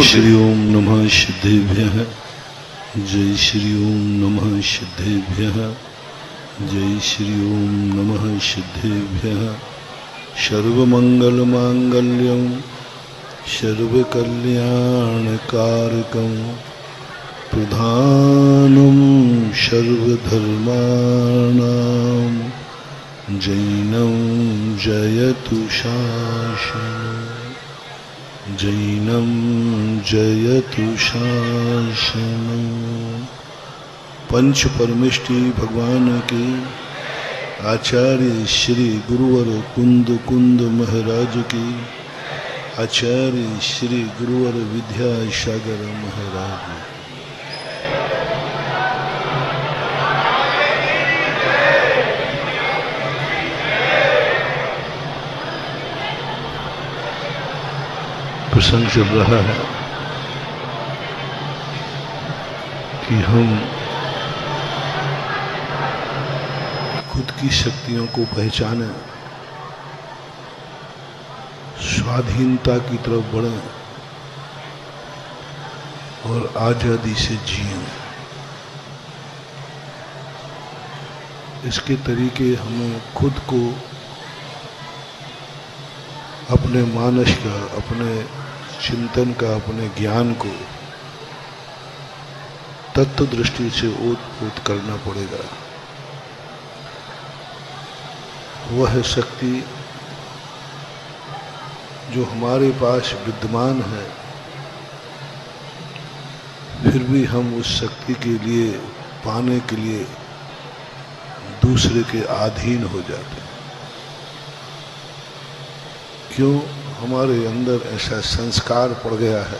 श्री ओम नमः सिद्धेभ्यः। जय श्री ओम नमः सिद्धेभ्यः। जय श्री ओम नमः सिद्धेभ्यः। सर्वमंगलमांगल्यं सर्वकल्याणकारकं प्रधानं सर्वधर्माणां जैनं जयतु शासनं। जैनं जयतु शासनं। पंच परमेष्टि भगवान के आचार्य श्री गुरुवर कुंद कुंद महाराज की, आचार्य श्री गुरुवर विद्यासागर महाराज। प्रसंग चल रहा है कि हम खुद की शक्तियों को पहचानें, स्वाधीनता की तरफ बढ़ें और आजादी से जिएं। इसके तरीके हमें खुद को, अपने मानस का, अपने चिंतन का, अपने ज्ञान को तत्व दृष्टि से ओत-पोत करना पड़ेगा। वह शक्ति जो हमारे पास विद्यमान है, फिर भी हम उस शक्ति के लिए, पाने के लिए दूसरे के अधीन हो जाते हैं। क्यों? हमारे अंदर ऐसा संस्कार पड़ गया है,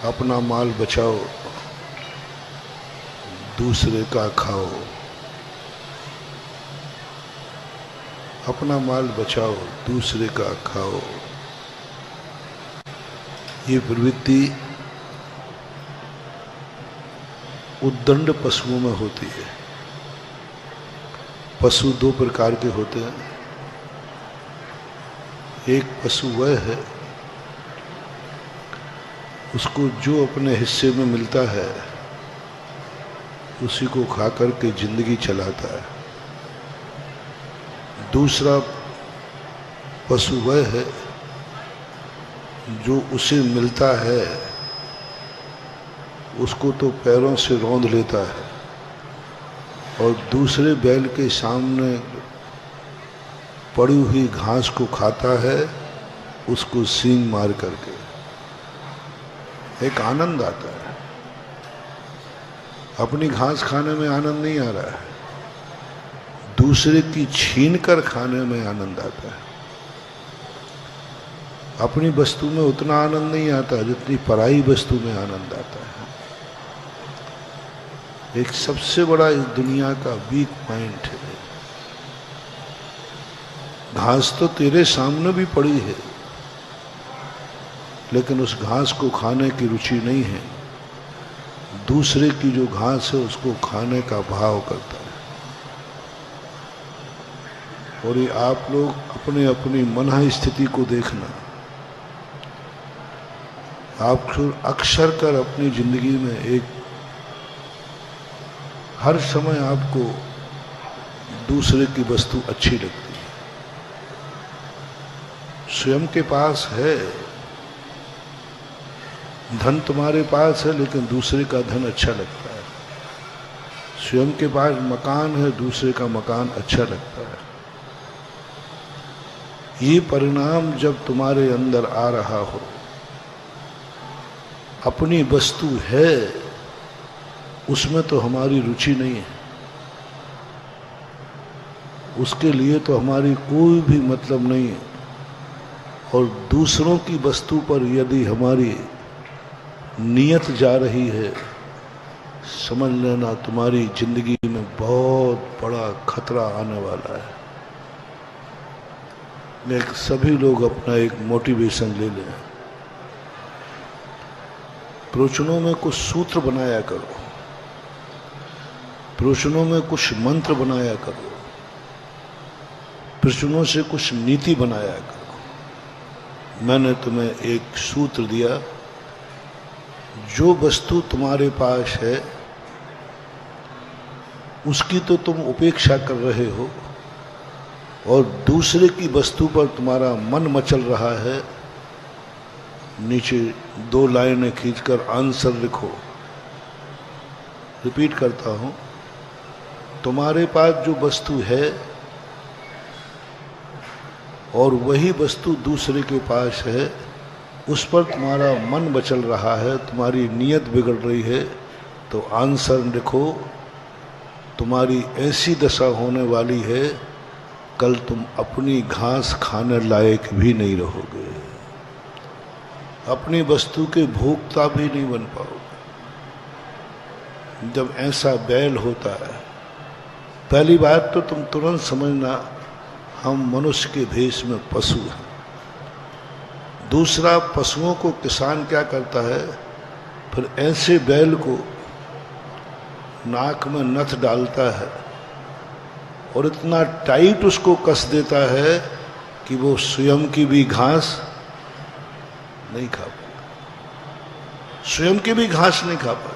अपना माल बचाओ, दूसरे का खाओ। अपना माल बचाओ, दूसरे का खाओ। ये प्रवृत्ति उद्दंड पशुओं में होती है। पशु दो प्रकार के होते हैं। एक पशु वह है, उसको जो अपने हिस्से में मिलता है उसी को खाकर के जिंदगी चलाता है। दूसरा पशु वह है जो उसे मिलता है उसको तो पैरों से रौंद लेता है और दूसरे बैल के सामने पड़ी हुई घास को खाता है, उसको सींग मार करके। एक आनंद आता है। अपनी घास खाने में आनंद नहीं आ रहा है, दूसरे की छीन कर खाने में आनंद आता है। अपनी वस्तु में उतना आनंद नहीं आता जितनी पराई वस्तु में आनंद आता है। एक सबसे बड़ा इस दुनिया का वीक पॉइंट है। घास तो तेरे सामने भी पड़ी है, लेकिन उस घास को खाने की रुचि नहीं है। दूसरे की जो घास है उसको खाने का भाव करता है। और ये आप लोग अपने अपनी मन स्थिति को देखना। आप अक्सर कर अपनी जिंदगी में एक हर समय आपको दूसरे की वस्तु अच्छी लगती है। स्वयं के पास है धन, तुम्हारे पास है, लेकिन दूसरे का धन अच्छा लगता है। स्वयं के पास मकान है, दूसरे का मकान अच्छा लगता है। ये परिणाम जब तुम्हारे अंदर आ रहा हो, अपनी वस्तु है उसमें तो हमारी रुचि नहीं है, उसके लिए तो हमारी कोई भी मतलब नहीं है। और दूसरों की वस्तु पर यदि हमारी नियत जा रही है, समझ लेना तुम्हारी जिंदगी में बहुत बड़ा खतरा आने वाला है। लेकिन सभी लोग अपना एक मोटिवेशन ले लें। प्रवचनों में कुछ सूत्र बनाया करो, प्रवचनों में कुछ मंत्र बनाया करो, प्रवचनों से कुछ नीति बनाया करो। मैंने तुम्हें एक सूत्र दिया, जो वस्तु तुम्हारे पास है उसकी तो तुम उपेक्षा कर रहे हो और दूसरे की वस्तु पर तुम्हारा मन मचल रहा है। नीचे 2 लाइनें खींचकर आंसर लिखो। रिपीट करता हूं, तुम्हारे पास जो वस्तु है और वही वस्तु दूसरे के पास है, उस पर तुम्हारा मन मचल रहा है, तुम्हारी नीयत बिगड़ रही है, तो आंसर लिखो, तुम्हारी ऐसी दशा होने वाली है, कल तुम अपनी घास खाने लायक भी नहीं रहोगे, अपनी वस्तु के भोक्ता भी नहीं बन पाओगे। जब ऐसा बैल होता है, पहली बात तो तुम तुरंत समझना हम मनुष्य के भेष में पशु हैं। दूसरा, पशुओं को किसान क्या करता है, फिर ऐसे बैल को नाक में नथ डालता है और इतना टाइट उसको कस देता है कि वो स्वयं की भी घास नहीं खा पाता, स्वयं की भी घास नहीं खा पाता,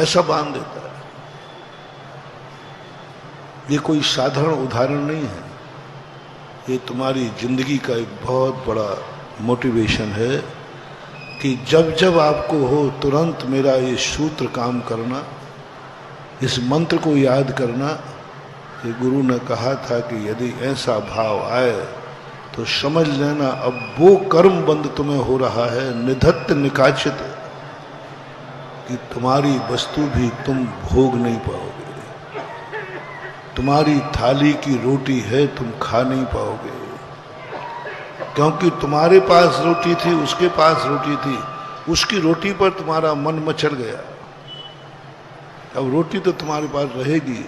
ऐसा बांध देता है। ये कोई साधारण उदाहरण नहीं है, ये तुम्हारी जिंदगी का एक बहुत बड़ा मोटिवेशन है कि जब जब आपको हो तुरंत मेरा ये सूत्र काम करना, इस मंत्र को याद करना। ये गुरु ने कहा था कि यदि ऐसा भाव आए तो समझ लेना अब वो कर्म बंद तुम्हें हो रहा है, निधत्त निकाचित, कि तुम्हारी वस्तु भी तुम भोग नहीं पाओगे, तुम्हारी थाली की रोटी है तुम खा नहीं पाओगे, क्योंकि तुम्हारे पास रोटी थी, उसके पास रोटी थी, उसकी रोटी पर तुम्हारा मन मचल गया। अब रोटी तो तुम्हारे पास रहेगी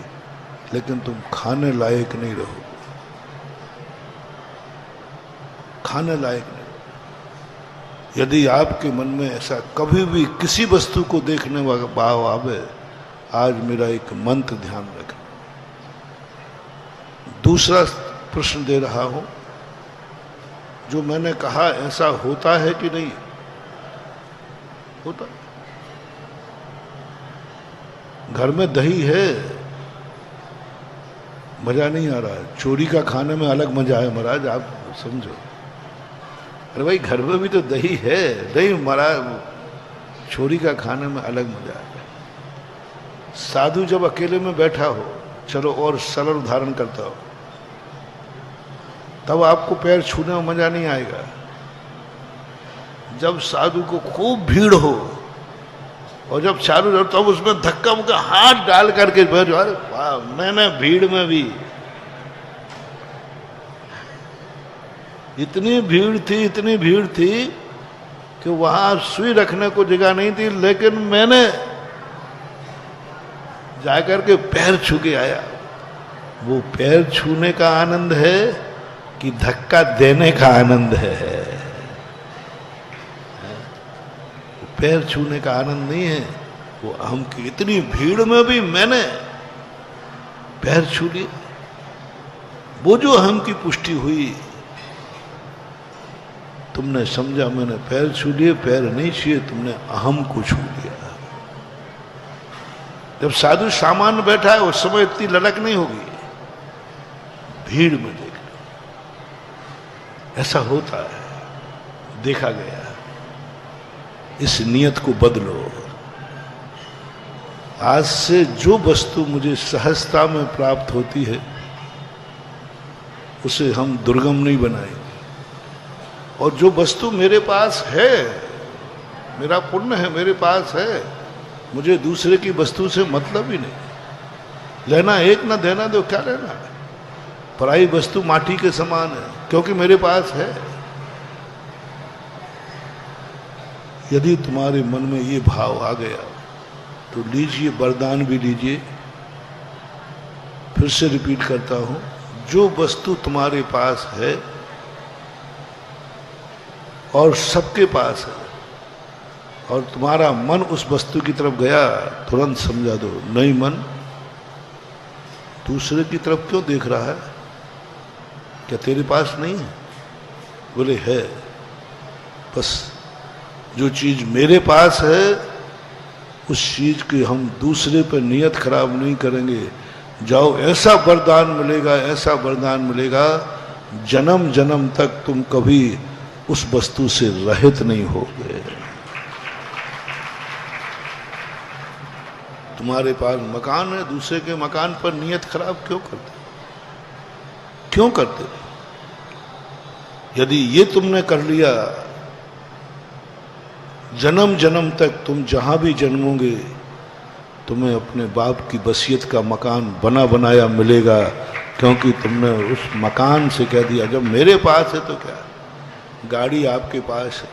लेकिन तुम खाने लायक नहीं रहोगे, खाने लायक नहीं। यदि आपके मन में ऐसा कभी भी किसी वस्तु को देखने वाला भाव आवे, आज मेरा एक मंत्र ध्यान रखना। दूसरा प्रश्न दे रहा हूं, जो मैंने कहा ऐसा होता है कि नहीं होता? घर में दही है, मजा नहीं आ रहा है, चोरी का खाने में अलग मजा है महाराज, आप समझो। अरे भाई घर में भी तो दही है, दही महाराज, चोरी का खाने में अलग मजा है। साधु जब अकेले में बैठा हो, चलो और सरल उदाहरण करता हो, तब आपको पैर छूने में मजा नहीं आएगा। जब साधु को खूब भीड़ हो और जब चालू रहो, तब उसमें धक्का मुक्का हाथ डाल करके बैठ, अरे वाह, मैंने भीड़ में भी, इतनी भीड़ थी कि वहां सुई रखने को जगह नहीं थी, लेकिन मैंने जाकर के पैर छू के आया। वो पैर छूने का आनंद है कि धक्का देने का आनंद है? पैर छूने का आनंद नहीं है, वो अहम की इतनी भीड़ में भी मैंने पैर छू लिए, वो जो अहम की पुष्टि हुई, तुमने समझा मैंने पैर छू लिए, पैर नहीं छुए, तुमने अहम को छू लिया। जब साधु सामान्य बैठा है उस समय इतनी ललक नहीं होगी, भीड़ में देख लो, ऐसा होता है, देखा गया। इस नियत को बदलो। आज से जो वस्तु मुझे सहजता में प्राप्त होती है उसे हम दुर्गम नहीं बनाएंगे, और जो वस्तु मेरे पास है, मेरा पुण्य है, मेरे पास है, मुझे दूसरे की वस्तु से मतलब ही नहीं। लेना एक ना देना दो, क्या लेना है? पराई वस्तु माटी के समान है, क्योंकि मेरे पास है। यदि तुम्हारे मन में ये भाव आ गया तो लीजिए, वरदान भी लीजिए। फिर से रिपीट करता हूं, जो वस्तु तुम्हारे पास है और सबके पास है, और तुम्हारा मन उस वस्तु की तरफ गया, तुरंत समझा दो, नहीं, मन दूसरे की तरफ क्यों देख रहा है? क्या तेरे पास नहीं है? बोले है। बस जो चीज मेरे पास है उस चीज की हम दूसरे पर नियत खराब नहीं करेंगे। जाओ, ऐसा वरदान मिलेगा, ऐसा वरदान मिलेगा, जन्म जन्म तक तुम कभी उस वस्तु से रहित नहीं होगे। तुम्हारे पास मकान है, दूसरे के मकान पर नियत खराब क्यों करते? क्यों करते? यदि ये तुमने कर लिया, जन्म जन्म तक तुम जहां भी जन्मोगे तुम्हें अपने बाप की वसीयत का मकान बना बनाया मिलेगा, क्योंकि तुमने उस मकान से कह दिया जब मेरे पास है तो क्या, गाड़ी आपके पास है,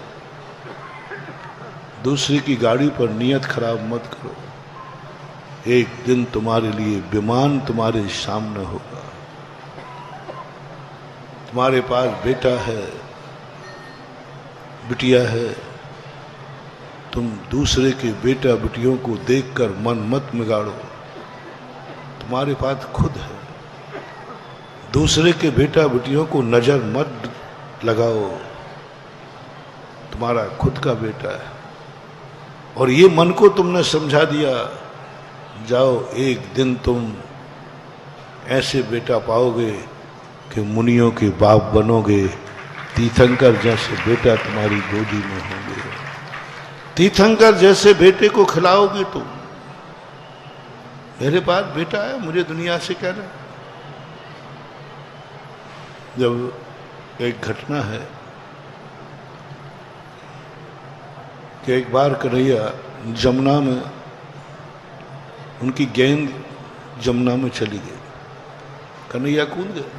दूसरे की गाड़ी पर नियत खराब मत करो। एक दिन तुम्हारे लिए विमान तुम्हारे सामने होगा। तुम्हारे पास बेटा है, बिटिया है, तुम दूसरे के बेटा बिटियों को देखकर मन मत बिगाड़ो। तुम्हारे पास खुद है, दूसरे के बेटा बिटियों को नजर मत लगाओ। तुम्हारा खुद का बेटा है और ये मन को तुमने समझा दिया, जाओ एक दिन तुम ऐसे बेटा पाओगे कि मुनियों के बाप बनोगे, तीर्थंकर जैसे बेटा तुम्हारी गोदी में होंगे, तीर्थंकर जैसे बेटे को खिलाओगी तुम। मेरे पास बेटा है, मुझे दुनिया से कहना। जब एक घटना है कि एक बार कन्हैया जमुना में, उनकी गेंद जमुना में चली गई, कन्हैया कूद गए।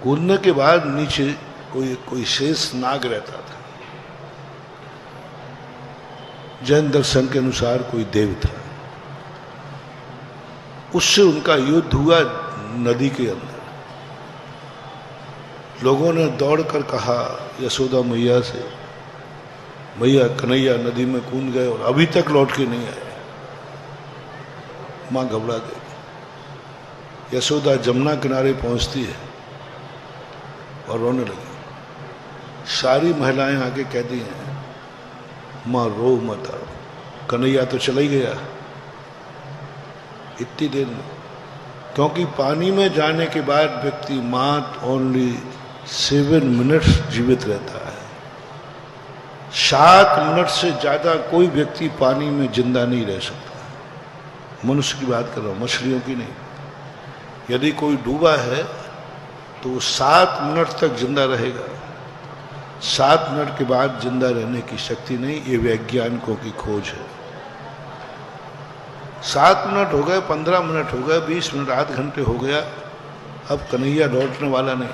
कूदने के बाद नीचे कोई शेष नाग रहता था, जैन दर्शन के अनुसार कोई देव था, उससे उनका युद्ध हुआ नदी के अंदर। लोगों ने दौड़कर कहा यशोदा मैया से, मैया कन्हैया नदी में कूद गए और अभी तक लौट के नहीं आए। मां घबरा गई। यशोदा जमुना किनारे पहुंचती है और रोने लगी। सारी महिलाएं आके कहती हैं मां रो मत, कन्हैया तो चला ही गया इतनी देर में। क्योंकि पानी में जाने के बाद व्यक्ति मात्र ओनली 7 मिनट्स जीवित रहता है। 7 मिनट से ज्यादा कोई व्यक्ति पानी में जिंदा नहीं रह सकता। मनुष्य की बात कर रहा हूं, मछलियों की नहीं। यदि कोई डूबा है तो 7 मिनट तक जिंदा रहेगा, 7 मिनट के बाद जिंदा रहने की शक्ति नहीं। ये वैज्ञानिकों की खोज है। 7 मिनट हो गए, 15 मिनट हो गए, 20 मिनट, आध घंटे हो गया, अब कन्हैया लौटने वाला नहीं।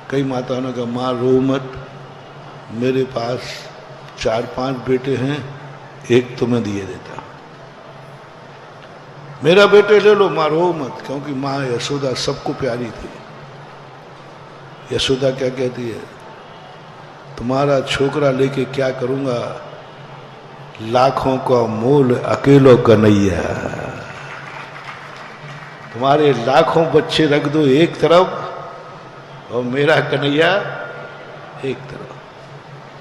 कई माताओं ने कहा मां रो मत, मेरे पास 4-5 बेटे हैं, एक तुम्हें दिए देता, मेरा बेटे ले लो, मां रो मत। क्योंकि मां यशोदा सबको प्यारी थी। यशोदा क्या कहती है, तुम्हारा छोकरा लेके क्या करूंगा, लाखों का मोल अकेलो कन्हैया। तुम्हारे लाखों बच्चे रख दो एक तरफ और मेरा कन्हैया एक तरफ।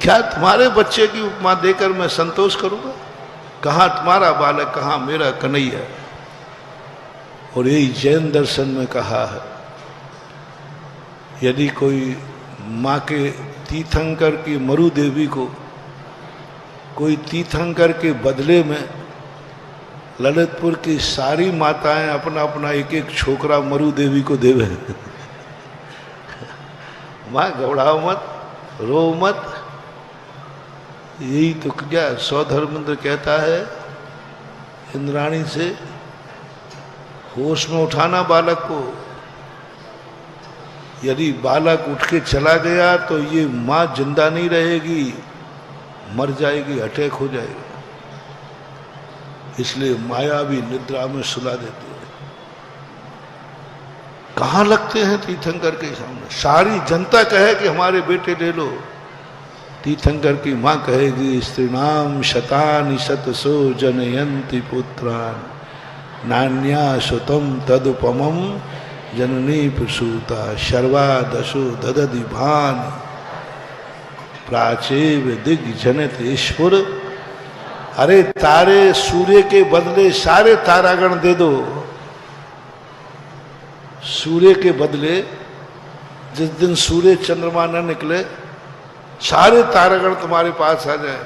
क्या तुम्हारे बच्चे की उपमा देकर मैं संतोष करूंगा? कहां तुम्हारा बालक, कहां मेरा कन्हैया। और यही जैन दर्शन में कहा है, यदि कोई माँ के तीर्थंकर की मरु देवी को, कोई तीर्थंकर के बदले में ललितपुर की सारी माताएं अपना अपना एक एक छोकरा मरु देवी को देवे। माँ घबराओ मत, रो मत। यही तो क्या सौधर्मेंद्र कहता है इंद्राणी से, होश में उठाना बालक को। यदि बालक उठ के चला गया तो ये मां जिंदा नहीं रहेगी, मर जाएगी, अटैक हो जाएगा। इसलिए माया भी निद्रा में सुला देती है। कहां लगते हैं तीर्थंकर के सामने? सारी जनता कहे कि हमारे बेटे ले लो, तीर्थंकर की मां कहेगी स्त्रीणाम शतानि शतसो जनयन्ति पुत्रान् नान्या सुतम तदुपमम जननी प्रसूता शर्वा दशो ददति भान प्राचेव दिग्जनित ईश्वर। अरे तारे सूर्य के बदले सारे तारागण दे दो। सूर्य के बदले जिस दिन सूर्य चंद्रमा न निकले सारे तारागण तुम्हारे पास आ जाए।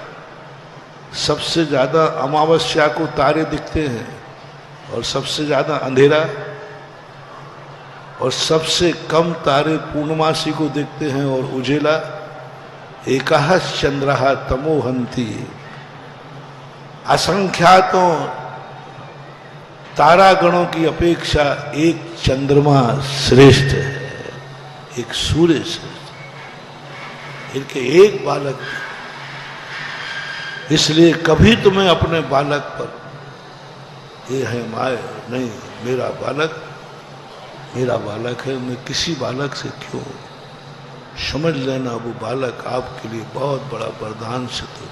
सबसे ज्यादा अमावस्या को तारे दिखते हैं और सबसे ज्यादा अंधेरा, और सबसे कम तारे पूर्णमासी को दिखते हैं और उजेला। एकः चंद्रः तमोहंति। असंख्यातों तारागणों की अपेक्षा एक चंद्रमा श्रेष्ठ है, एक सूर्य श्रेष्ठ। इनके एक बालक, इसलिए कभी तुम्हें अपने बालक पर ये है माय नहीं, मेरा बालक है, मैं किसी बालक से क्यों। समझ लेना वो बालक आपके लिए बहुत बड़ा वरदान सिद्ध हो।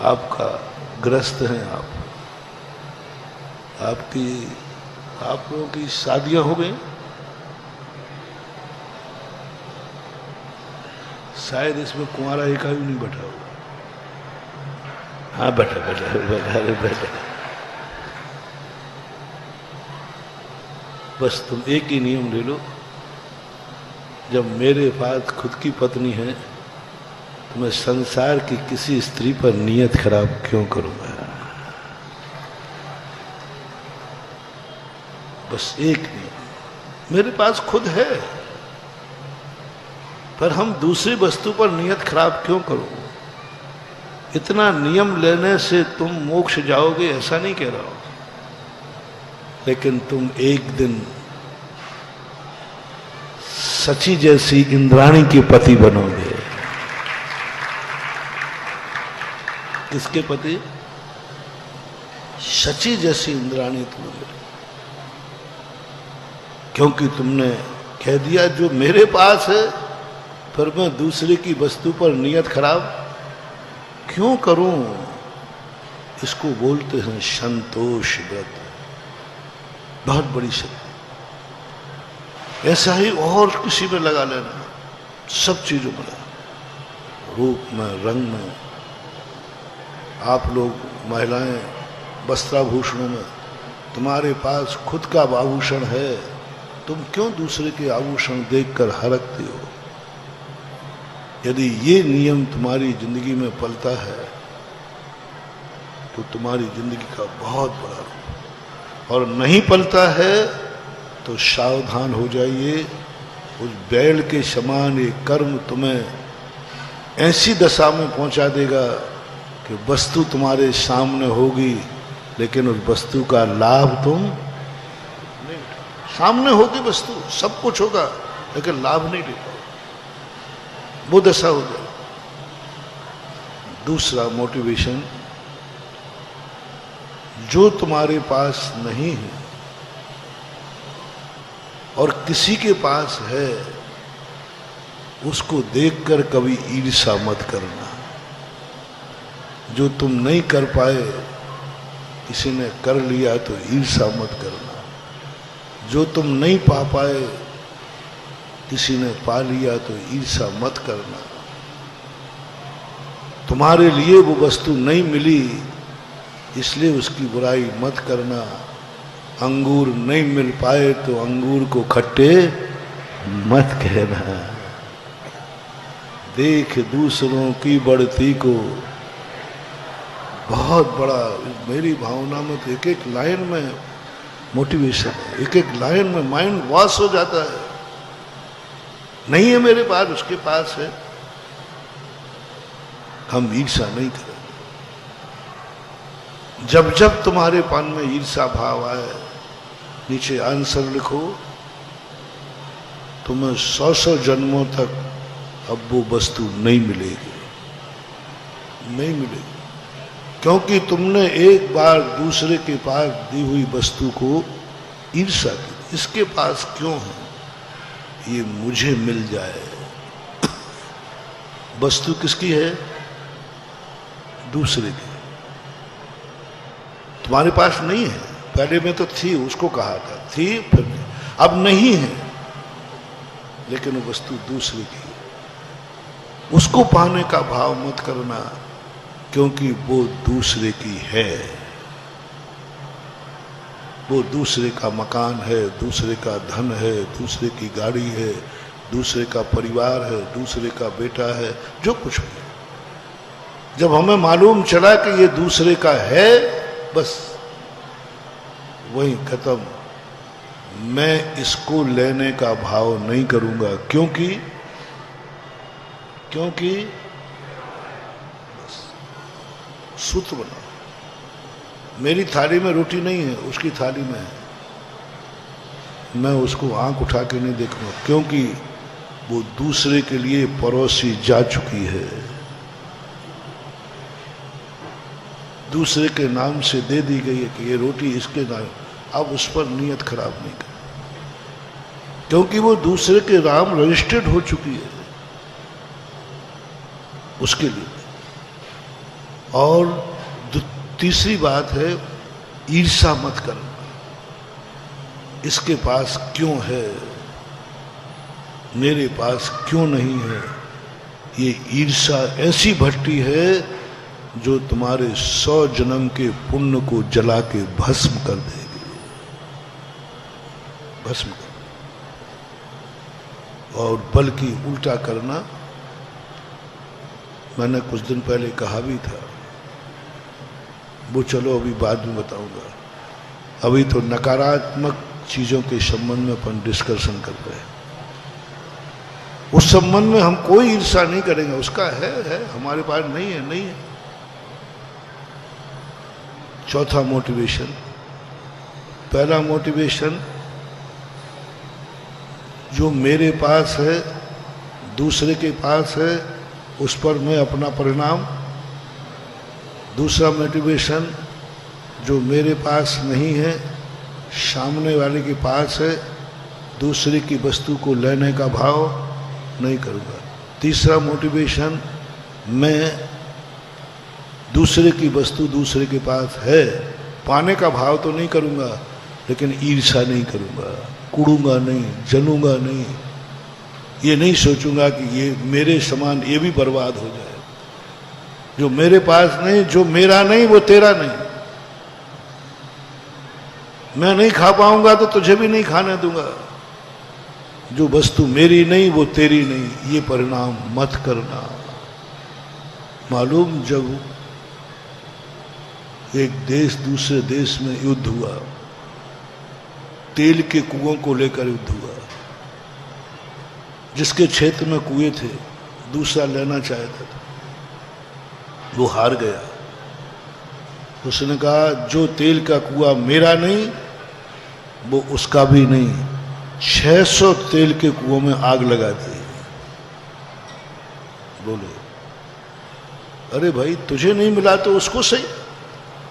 आपका ग्रस्त हैं आप लोगों की शादियां हो गई, शायद इसमें कुंवारा एक भी नहीं बैठा होगा। हाँ बैठा। बस तुम एक ही नियम ले लो, जब मेरे पास खुद की पत्नी है तो मैं संसार की किसी स्त्री पर नियत खराब क्यों करूंगा। बस एक नियम मेरे पास खुद है, पर हम दूसरी वस्तु पर नियत खराब क्यों करो। इतना नियम लेने से तुम मोक्ष जाओगे ऐसा नहीं कह रहा हूं, लेकिन तुम एक दिन सची जैसी इंद्राणी के पति बनोगे। किसके पति? सची जैसी इंद्राणी तुम, क्योंकि तुमने कह दिया जो मेरे पास है फिर मैं दूसरे की वस्तु पर नियत खराब क्यों करूं। इसको बोलते हैं संतोष व्रत, बहुत बड़ी शक्ति। ऐसा ही और किसी में लगा लेना, सब चीजों में, रूप में, रंग में। आप लोग महिलाएं वस्त्राभूषणों में, तुम्हारे पास खुद का आभूषण है, तुम क्यों दूसरे के आभूषण देखकर हरकते हो। यदि ये नियम तुम्हारी जिंदगी में पलता है तो तुम्हारी जिंदगी का बहुत बड़ा रूप, और नहीं पलता है तो सावधान हो जाइए। उस बैल के समान ये कर्म तुम्हें ऐसी दशा में पहुंचा देगा कि वस्तु तुम्हारे सामने होगी लेकिन उस वस्तु का लाभ तुम नहीं। सामने होगी वस्तु, सब कुछ होगा, लेकिन लाभ नहीं ले पाओगे, वो दशा हो जाए। दूसरा मोटिवेशन, जो तुम्हारे पास नहीं है और किसी के पास है, उसको देखकर कभी ईर्ष्या मत करना। जो तुम नहीं कर पाए, किसी ने कर लिया तो ईर्ष्या मत करना। जो तुम नहीं पा पाए, किसी ने पा लिया तो ईर्ष्या मत करना। तुम्हारे लिए वो वस्तु नहीं मिली इसलिए उसकी बुराई मत करना। अंगूर नहीं मिल पाए तो अंगूर को खट्टे मत कहना। देख दूसरों की बढ़ती को, बहुत बड़ा मेरी भावना में तो एक एक लाइन में मोटिवेशन है, एक एक लाइन में माइंड वॉश हो जाता है। नहीं है मेरे पास, उसके पास है, हम ईर्ष्या नहीं करें। जब जब तुम्हारे पान में ईर्ष्या भाव आए, नीचे आंसर लिखो, तुम्हें 100 जन्मों तक अब वो वस्तु नहीं मिलेगी, नहीं मिलेगी। क्योंकि तुमने एक बार दूसरे के पास दी हुई वस्तु को ईर्ष्या की। इसके पास क्यों है, ये मुझे मिल जाए। वस्तु किसकी है? दूसरे की। तुम्हारे पास नहीं है पहले में तो थी, उसको कहा था, थी फिर नहीं। अब नहीं है, लेकिन वो वस्तु दूसरे की है। उसको पाने का भाव मत करना, क्योंकि वो दूसरे की है। वो दूसरे का मकान है, दूसरे का धन है, दूसरे की गाड़ी है, दूसरे का परिवार है, दूसरे का बेटा है, जो कुछ भी। जब हमें मालूम चला कि ये दूसरे का है, बस वही खत्म। मैं इसको लेने का भाव नहीं करूंगा, क्योंकि बस सूत्र बना। मेरी थाली में रोटी नहीं है, उसकी थाली में है। मैं उसको आंख उठा के नहीं देखूंगा, क्योंकि वो दूसरे के लिए परोसी जा चुकी है, दूसरे के नाम से दे दी गई है कि ये रोटी इसके नाम। अब उस पर नियत खराब नहीं कर, क्योंकि वो दूसरे के नाम रजिस्टर्ड हो चुकी है उसके लिए। और तीसरी बात है, ईर्ष्या मत करना। इसके पास क्यों है, मेरे पास क्यों नहीं है। ये ईर्ष्या ऐसी भट्टी है जो तुम्हारे 100 जन्म के पुण्य को जला के भस्म कर देगी, भस्म कर। और बल्कि उल्टा करना, मैंने कुछ दिन पहले कहा भी था, वो चलो अभी बाद में बताऊंगा। अभी तो नकारात्मक चीजों के संबंध में अपन डिस्कशन कर रहे हैं। उस संबंध में हम कोई ईर्ष्या नहीं करेंगे, उसका है, हमारे पास नहीं है, नहीं है। चौथा मोटिवेशन, पहला मोटिवेशन, जो मेरे पास है, दूसरे के पास है, उस पर मैं अपना परिणाम। दूसरा मोटिवेशन, जो मेरे पास नहीं है, सामने वाले के पास है, दूसरे की वस्तु को लेने का भाव नहीं करूँगा। तीसरा मोटिवेशन, मैं दूसरे की वस्तु दूसरे के पास है, पाने का भाव तो नहीं करूँगा, लेकिन ईर्ष्या नहीं करूँगा, कुड़ूंगा नहीं, जलूंगा नहीं। ये नहीं सोचूंगा कि ये मेरे समान ये भी बर्बाद हो जाए। जो मेरे पास नहीं, जो मेरा नहीं, वो तेरा नहीं। मैं नहीं खा पाऊंगा तो तुझे भी नहीं खाने दूंगा। जो वस्तु मेरी नहीं, वो तेरी नहीं, ये परिणाम मत करना। मालूम, जब एक देश दूसरे देश में युद्ध हुआ, तेल के कुओं को लेकर युद्ध हुआ। जिसके क्षेत्र में कुएं थे, दूसरा लेना चाहता था, वो हार गया। उसने कहा, जो तेल का कुआं मेरा नहीं, वो उसका भी नहीं। 600 तेल के कुओं में आग लगा दी। बोलो, अरे भाई, तुझे नहीं मिला तो उसको सही।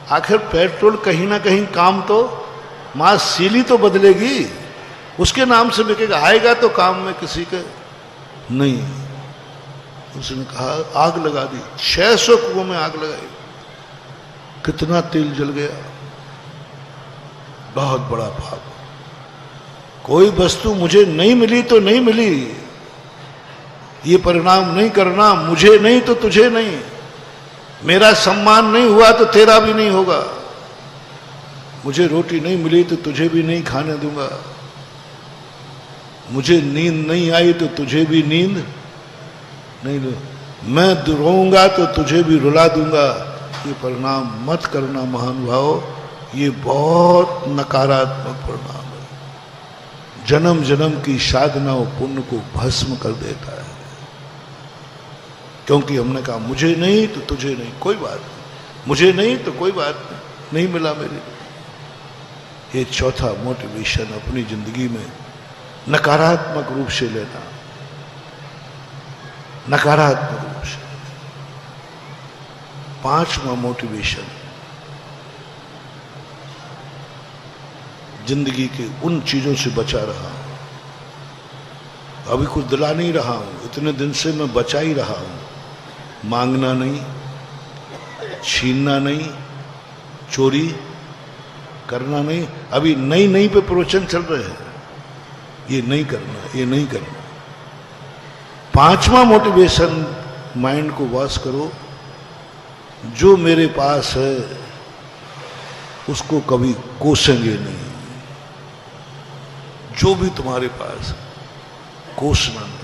आखिर पेट्रोल कहीं ना कहीं काम तो, मां सीली तो बदलेगी, उसके नाम से बिकेगा, आएगा तो काम में किसी के नहीं। उसने कहा, आग लगा दी, 600 कुओं में आग लगाई, कितना तेल जल गया। बहुत बड़ा पाप। कोई वस्तु मुझे नहीं मिली तो नहीं मिली, ये परिणाम नहीं करना। मुझे नहीं तो तुझे नहीं, मेरा सम्मान नहीं हुआ तो तेरा भी नहीं होगा। मुझे रोटी नहीं मिली तो तुझे भी नहीं खाने दूंगा। मुझे नींद नहीं आई तो तुझे भी नींद नहीं दो। मैं रोऊंगा तो तुझे भी रुला दूंगा। ये परिणाम मत करना महानुभाव, ये बहुत नकारात्मक परिणाम है। जन्म जन्म की साधना और पुण्य को भस्म कर देता है। क्योंकि हमने कहा, मुझे नहीं तो तुझे नहीं, कोई बात नहीं, मुझे नहीं तो कोई बात नहीं, नहीं मिला मेरे लिए। ये चौथा मोटिवेशन, अपनी जिंदगी में नकारात्मक रूप से लेना, नकारात्मक रूप से। पांचवा मोटिवेशन, जिंदगी के उन चीजों से बचा रहा हूं। अभी कुछ दिला नहीं रहा हूं, इतने दिन से मैं बचा ही रहा हूं। मांगना नहीं, छीनना नहीं, चोरी करना नहीं। अभी नई नई पे प्रवचन चल रहे हैं, ये नहीं करना, ये नहीं करना। पांचवा मोटिवेशन, माइंड को वॉश करो, जो मेरे पास है उसको कभी कोसेंगे नहीं। जो भी तुम्हारे पास, कोसना नहीं।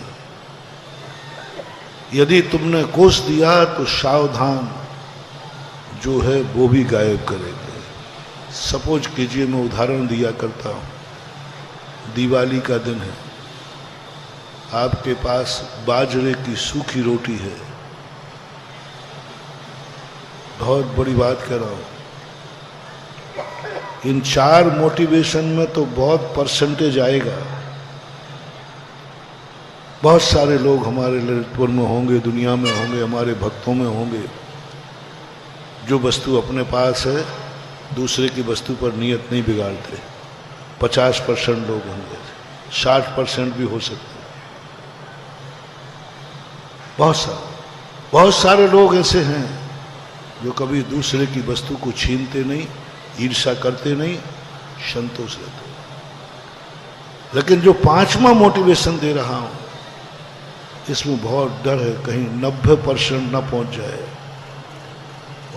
यदि तुमने कोस दिया तो सावधान, जो है वो भी गायब करेंगे। सपोज कीजिए, मैं उदाहरण दिया करता हूं, दिवाली का दिन है, आपके पास बाजरे की सूखी रोटी है, बहुत बड़ी बात कह रहा हूं। इन 4 मोटिवेशन में तो बहुत परसेंटेज आएगा। बहुत सारे लोग हमारे ललितपुर में होंगे, दुनिया में होंगे, हमारे भक्तों में होंगे, जो वस्तु अपने पास है दूसरे की वस्तु पर नियत नहीं बिगाड़ते। 50% लोग होंगे, 60% भी हो सकते हैं। बहुत सारे लोग ऐसे हैं जो कभी दूसरे की वस्तु को छीनते नहीं, ईर्ष्या करते नहीं, संतोष रहते। लेकिन जो 5वां मोटिवेशन दे रहा हूं, इसमें बहुत डर है कहीं 90% न पहुंच जाए,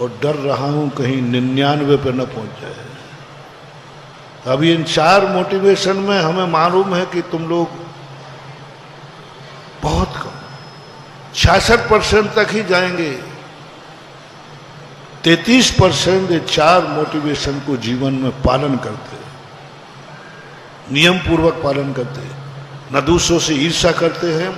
और डर रहा हूं कहीं 99 पे न पहुंच जाए। अभी इन 4 मोटिवेशन में हमें मालूम है कि तुम लोग बहुत कम 66% तक ही जाएंगे। 33% ये 4 मोटिवेशन को जीवन में पालन करते, नियम पूर्वक पालन करते, न दूसरों से ईर्ष्या करते हैं,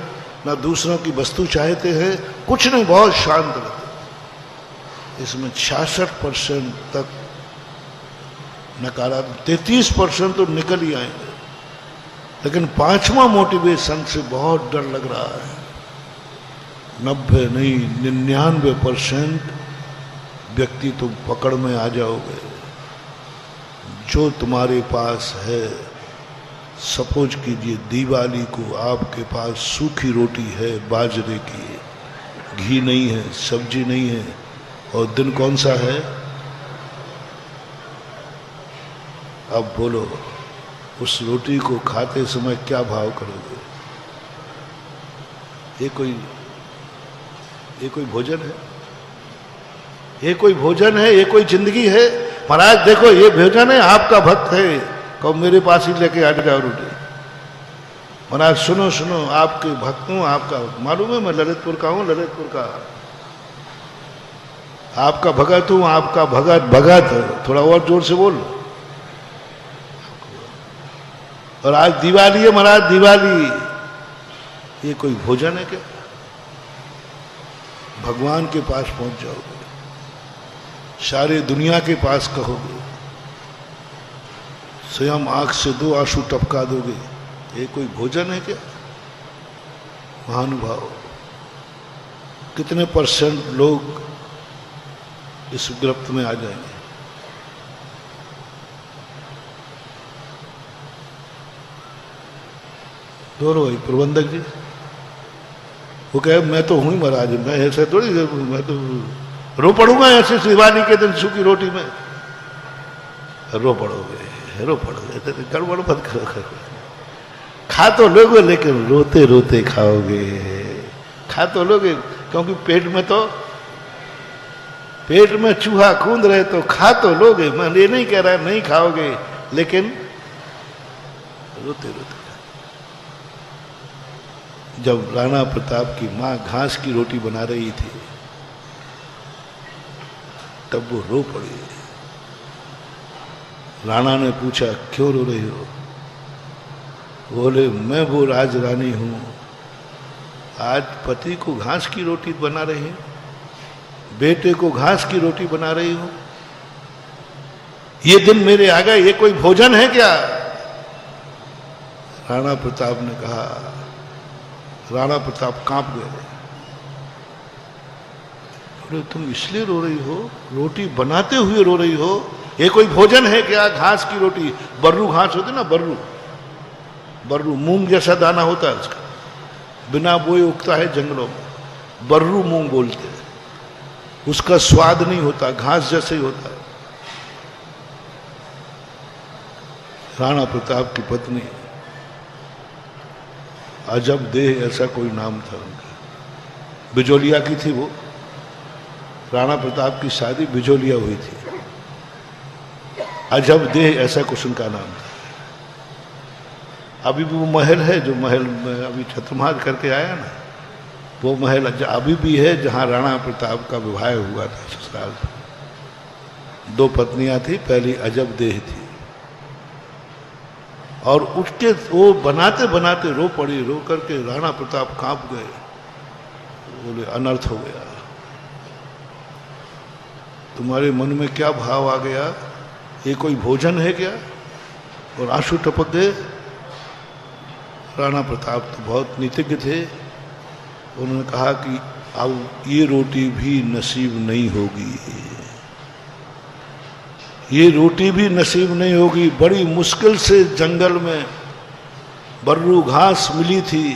न दूसरों की वस्तु चाहते हैं, कुछ नहीं, बहुत शांत रहते। इसमें 66% तक नकारात्मक, 33% तो निकल ही आएंगे। लेकिन 5वां मोटिवेशन से बहुत डर लग रहा है। 90 नहीं, 99% व्यक्ति तुम पकड़ में आ जाओगे। जो तुम्हारे पास है, सपोज कीजिए दिवाली को आपके पास सूखी रोटी है बाजरे की, घी नहीं है, सब्जी नहीं है, और दिन कौन सा है? अब बोलो, उस रोटी को खाते समय क्या भाव करोगे? ये कोई भोजन है? ये कोई भोजन है? ये कोई जिंदगी है? महाराज देखो, ये भोजन है, आपका भक्त है, कहो मेरे पास ही लेके आ जाओ रोटी। महाराज सुनो सुनो, आपके भक्त हूं, आपका मालूम है मैं ललितपुर का हूं, ललितपुर का आपका भगत हूं, आपका भगत, थोड़ा और जोर से बोल। और आज दिवाली है महाराज, दिवाली, ये कोई भोजन है क्या? भगवान के पास पहुंच जाओगे, सारे दुनिया के पास कहोगे, स्वयं आंख से 2 आंसू टपका दोगे, ये कोई भोजन है क्या? महानुभाव, कितने % लोग इस गिरफ्त में आ जाएंगे? दोनों भाई प्रबंधक जी, वो कहे मैं तो हूं ही महाराज, मैं ऐसे थोड़ी, मैं तो रो पड़ूंगा ऐसे दिवाली के दिन सूखी रोटी में। रो पड़ोगे, गड़बड़ मत करो। खा तो लोगे, लेकिन रोते रोते खाओगे। खा तो लोगे, क्योंकि पेट में चूहा कूद रहे तो खा तो लोगे। मैं ये नहीं कह रहा नहीं खाओगे, लेकिन रोते रोते। जब राणा प्रताप की मां घास की रोटी बना रही थी, तब वो रो पड़ी। राणा ने पूछा क्यों रो रही हो? बोले मैं वो राज रानी हूं, आज पति को घास की रोटी बना रही हूं, बेटे को घास की रोटी बना रही हूं, ये दिन मेरे आ गए, ये कोई भोजन है क्या? राणा प्रताप ने कहा, राणा प्रताप कांप गए। बोले तुम इसलिए रो रही हो, रोटी बनाते हुए रो रही हो, ये कोई भोजन है क्या? घास की रोटी, बर्रू घास होती ना, बर्रू मूंग जैसा दाना होता है उसका, बिना बोए उगता है जंगलों में, बर्रू मूंग बोलते हैं। उसका स्वाद नहीं होता, घास जैसे ही होता है। राणा प्रताप की पत्नी अजब देह ऐसा कोई नाम था उनका, बिजोलिया की थी वो। राणा प्रताप की शादी बिजोलिया हुई थी। अजब देह ऐसा कुछ उनका नाम था। अभी भी वो महल है, जो महल में अभी छत्रमार करके आया ना, वो महल अभी भी है जहां राणा प्रताप का विवाह हुआ था ससुराल में। 2 पत्नियां थी, पहली अजब देह थी और उसके वो बनाते बनाते रो पड़ी। रो करके राणा प्रताप कांप गए, बोले अनर्थ हो गया। तुम्हारे मन में क्या भाव आ गया? ये कोई भोजन है क्या? और आंसू टपक गए। राणा प्रताप तो बहुत नीतिज्ञ थे। उन्होंने कहा कि अब ये रोटी भी नसीब नहीं होगी, ये रोटी भी नसीब नहीं होगी। बड़ी मुश्किल से जंगल में बर्रू घास मिली थी,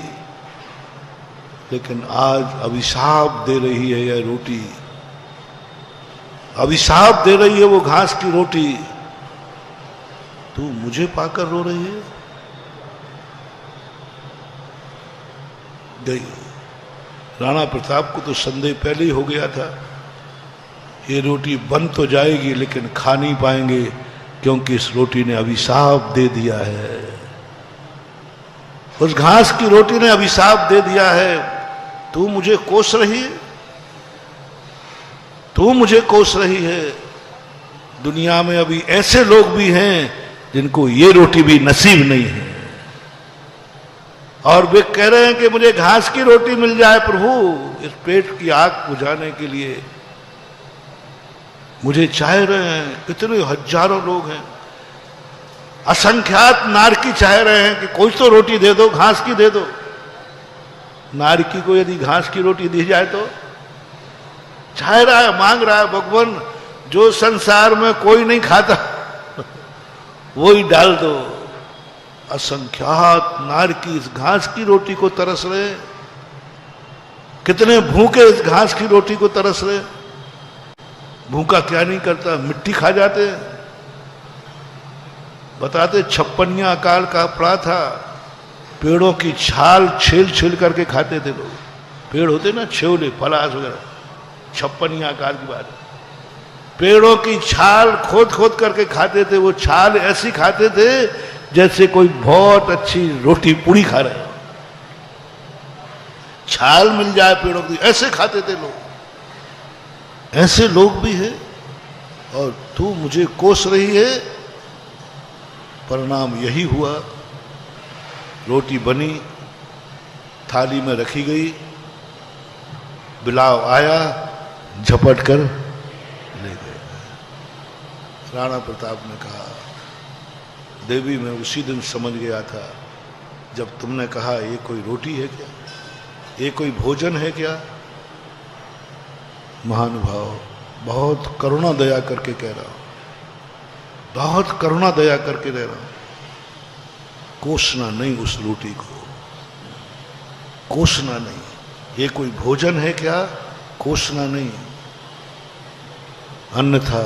लेकिन आज अभिशाप दे रही है यह रोटी, अभिशाप दे रही है वो घास की रोटी। तू मुझे पाकर रो रही है? गई। राणा प्रताप को तो संदेह पहले ही हो गया था, ये रोटी बन तो जाएगी लेकिन खा नहीं पाएंगे, क्योंकि इस रोटी ने अभिशाप दे दिया है। उस घास की रोटी ने अभिशाप दे दिया है। तू मुझे कोस रही है, तू मुझे कोस रही है। दुनिया में अभी ऐसे लोग भी हैं जिनको ये रोटी भी नसीब नहीं है, और वे कह रहे हैं कि मुझे घास की रोटी मिल जाए प्रभु, इस पेट की आग बुझाने के लिए मुझे चाह रहे हैं। कितने हजारों लोग हैं, असंख्यात नारकी चाह रहे हैं कि कोई तो रोटी दे दो, घास की दे दो। नारकी को यदि घास की रोटी दी जाए तो चाह रहा है, मांग रहा है, भगवान जो संसार में कोई नहीं खाता वो ही डाल दो। असंख्यात नारकी इस घास की रोटी को तरस रहे। कितने भूखे इस घास की रोटी को तरस रहे। भूखा क्या नहीं करता, मिट्टी खा जाते। बताते 56 अकाल का पड़ा था, पेड़ों की छाल छील छील करके खाते थे लोग। पेड़ होते ना छेवले, पलाश वगैरह, 56 अकाल की बात। पेड़ों की छाल खोद खोद करके खाते थे। वो छाल ऐसी खाते थे जैसे कोई बहुत अच्छी रोटी पूड़ी खा रहे हो। छाल मिल जाए पेड़ों की, ऐसे खाते थे लोग। ऐसे लोग भी हैं, और तू मुझे कोस रही है। परिणाम यही हुआ, रोटी बनी, थाली में रखी गई, बिलाव आया, झपट कर ले गए। राणा प्रताप ने कहा, देवी मैं उसी दिन समझ गया था जब तुमने कहा ये कोई रोटी है क्या, ये कोई भोजन है क्या। महानुभाव, बहुत करुणा दया करके कह रहा हूं, बहुत करुणा दया करके रह रहा हूं। कोसना नहीं उस रोटी को, कोसना नहीं। ये कोई भोजन है क्या, कोसना नहीं। अन्यथा